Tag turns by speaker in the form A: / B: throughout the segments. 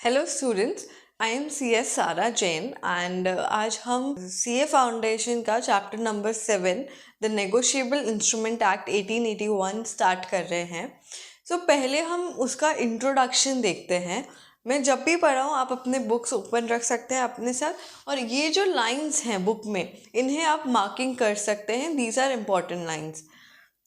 A: Hello students, I am C S Sara Jain and आज हम C A foundation का chapter number 7 the negotiable instrument act 1881 start कर रहे हैं। पहले हम उसका इंट्रोडक्शन देखते हैं। मैं जब भी पढ़ाऊँ आप अपने बुक्स ओपन रख सकते हैं अपने साथ, और ये जो लाइंस हैं बुक में इन्हें आप मार्किंग कर सकते हैं। These are important lines.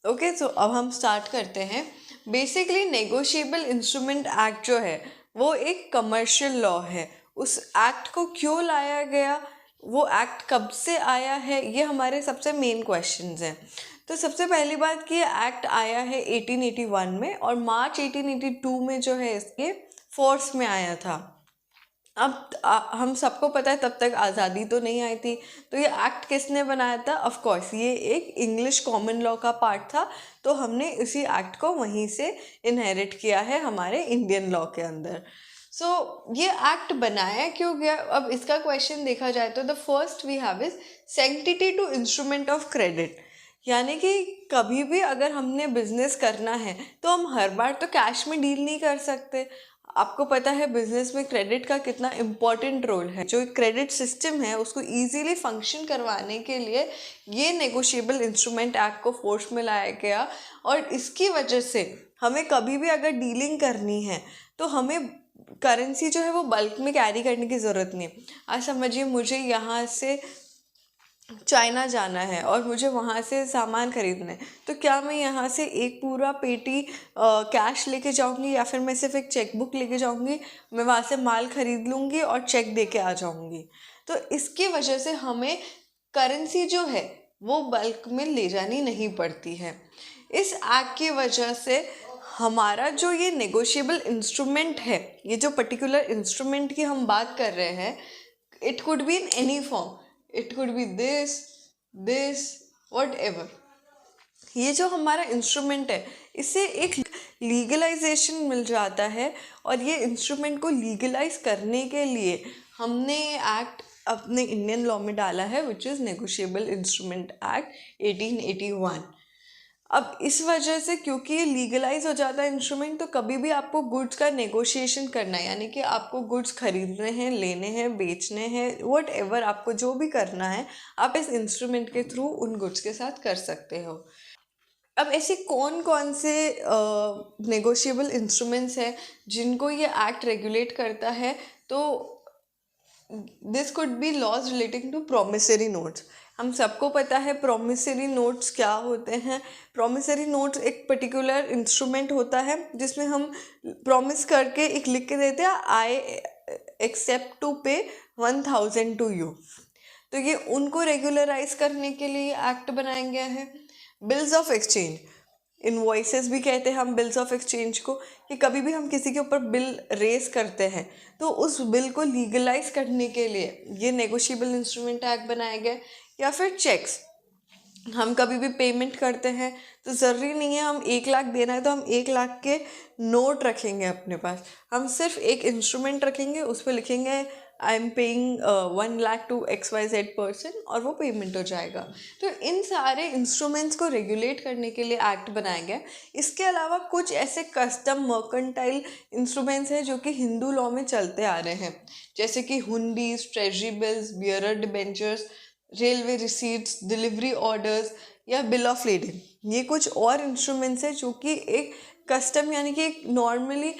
A: Okay, so अब हम स्टार्ट करते हैं। बेसिकली नेगोशिएबल इंस्ट्रूमेंट एक्ट जो है वो एक कमर्शियल लॉ है। उस एक्ट को क्यों लाया गया, वो एक्ट कब से आया है, ये हमारे सबसे मेन क्वेश्चंस हैं। तो सबसे पहली बात कि ये एक्ट आया है 1881 में, और मार्च 1882 में जो है इसके फोर्स में आया था। अब हम सबको पता है तब तक आज़ादी तो नहीं आई थी। तो ये एक्ट किसने बनाया था? ऑफ कोर्स ये एक इंग्लिश कॉमन लॉ का पार्ट था, तो हमने इसी एक्ट को वहीं से इनहेरिट किया है हमारे इंडियन लॉ के अंदर। ये एक्ट बनाया क्यों गया? अब इसका क्वेश्चन देखा जाए तो the first we have is sanctity to instrument of credit. यानी कि कभी भी अगर हमने बिजनेस करना है तो हम हर बार तो कैश में डील नहीं कर सकते। आपको पता है बिजनेस में क्रेडिट का कितना इम्पोर्टेंट रोल है। जो क्रेडिट सिस्टम है उसको इजीली फंक्शन करवाने के लिए ये नेगोशिएबल इंस्ट्रूमेंट एक्ट को फोर्स में लाया गया, और इसकी वजह से हमें कभी भी अगर डीलिंग करनी है तो हमें करेंसी जो है वो बल्क में कैरी करने की ज़रूरत नहीं है। आज समझिए मुझे यहाँ से चाइना जाना है और मुझे वहाँ से सामान खरीदना है, तो क्या मैं यहाँ से एक पूरा पेटी कैश लेके जाऊँगी या फिर मैं सिर्फ एक चेक बुक लेके जाऊँगी? मैं वहाँ से माल खरीद लूँगी और चेक दे के आ जाऊँगी। तो इसकी वजह से हमें करेंसी जो है वो बल्क में ले जानी नहीं पड़ती है। इस एक्ट की वजह से हमारा जो ये नेगोशिएबल इंस्ट्रूमेंट है, ये जो पर्टिकुलर इंस्ट्रूमेंट की हम बात कर रहे हैं, it could be in any form, it could be this what ever. ये जो हमारा इंस्ट्रूमेंट है इससे एक लीगलाइजेशन मिल जाता है, और ये इंस्ट्रूमेंट को लीगलाइज करने के लिए हमने एक्ट अपने इंडियन लॉ में डाला है, which is negotiable instrument act 1881। अब इस वजह से क्योंकि ये लीगलाइज हो जाता है इंस्ट्रूमेंट, तो कभी भी आपको गुड्स का नेगोशिएशन करना है, यानी कि आपको गुड्स खरीदने हैं, लेने हैं, बेचने हैं, वट एवर आपको जो भी करना है आप इस इंस्ट्रूमेंट के थ्रू उन गुड्स के साथ कर सकते हो। अब ऐसे कौन कौन से नेगोशिएबल इंस्ट्रूमेंट्स हैं जिनको ये एक्ट रेगुलेट करता है? तो this could be laws relating to promissory notes. हम सबको पता है प्रोमिसरी नोट्स क्या होते हैं। प्रोमिसरी नोट्स एक पर्टिकुलर इंस्ट्रूमेंट होता है जिसमें हम प्रॉमिस करके एक लिख के देते हैं, आई एक्सेप्ट टू पे 1000 टू यू। तो ये उनको रेगुलराइज करने के लिए एक्ट बनाया गया है। बिल्स ऑफ एक्सचेंज, इनवॉइसेस भी कहते हैं हम बिल्स ऑफ एक्सचेंज को, कि कभी भी हम किसी के ऊपर बिल रेस करते हैं तो उस बिल को लीगलाइज करने के लिए ये नेगोशिएबल इंस्ट्रूमेंट एक्ट बनाया गया। या फिर चेक्स, हम कभी भी पेमेंट करते हैं तो ज़रूरी नहीं है हम 1 लाख देना है तो हम 1 लाख के नोट रखेंगे अपने पास। हम सिर्फ एक इंस्ट्रूमेंट रखेंगे, उस पर लिखेंगे I am paying 1 lakh to XYZ person, और वो पेमेंट हो जाएगा। तो इन सारे इंस्ट्रूमेंट्स को रेगुलेट करने के लिए एक्ट बनाया गया। इसके अलावा कुछ ऐसे कस्टम मर्केंटाइल इंस्ट्रूमेंट्स हैं जो कि हिंदू लॉ में चलते आ रहे हैं, जैसे कि hundis, treasury bills, bearer debentures, railway receipts, delivery orders या बिल ऑफ लेडिंग। ये कुछ और इंस्ट्रूमेंट्स हैं जो कि एक कस्टम यानी कि एक normally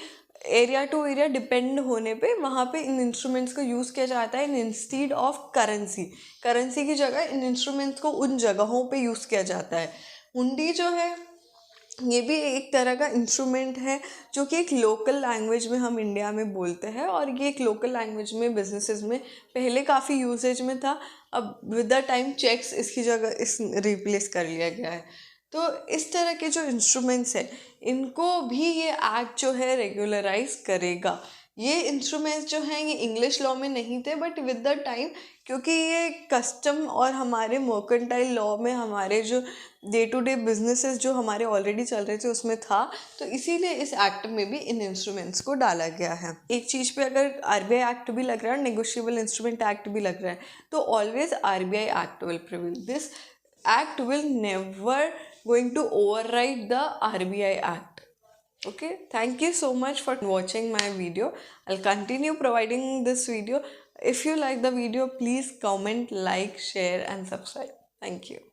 A: area to area depend होने पे वहाँ पे इन इंस्ट्रूमेंट्स को यूज़ किया जाता है इंस्टीड ऑफ करेंसी की जगह इन इंस्ट्रूमेंट्स को उन जगहों पे यूज़ किया जाता है। हुंडी जो है ये भी एक तरह का इंस्ट्रूमेंट है जो कि एक लोकल लैंग्वेज में हम इंडिया में बोलते हैं, और ये एक लोकल लैंग्वेज में बिजनेसेस में पहले काफ़ी यूसेज में था। अब विद द टाइम चेक्स इसकी जगह इस रिप्लेस कर लिया गया है। तो इस तरह के जो इंस्ट्रूमेंट्स हैं इनको भी ये एक्ट जो है रेगुलराइज करेगा। ये इंस्ट्रूमेंट्स जो हैं ये इंग्लिश लॉ में नहीं थे, बट विद द टाइम क्योंकि ये कस्टम और हमारे मर्केंटाइल लॉ में हमारे जो डे टू डे बिजनेसेस जो हमारे ऑलरेडी चल रहे थे उसमें था, तो इसीलिए इस एक्ट में भी इन इंस्ट्रूमेंट्स को डाला गया है। एक चीज़ पे अगर RBI एक्ट भी लग रहा है, नेगोशिएबल इंस्ट्रूमेंट एक्ट भी लग रहा है, तो always RBI act will prevail. This act will never going to override the RBI Act. Okay, thank you so much for watching my video. I'll continue providing this video. If you like the video, please comment, like, share, and subscribe. Thank you.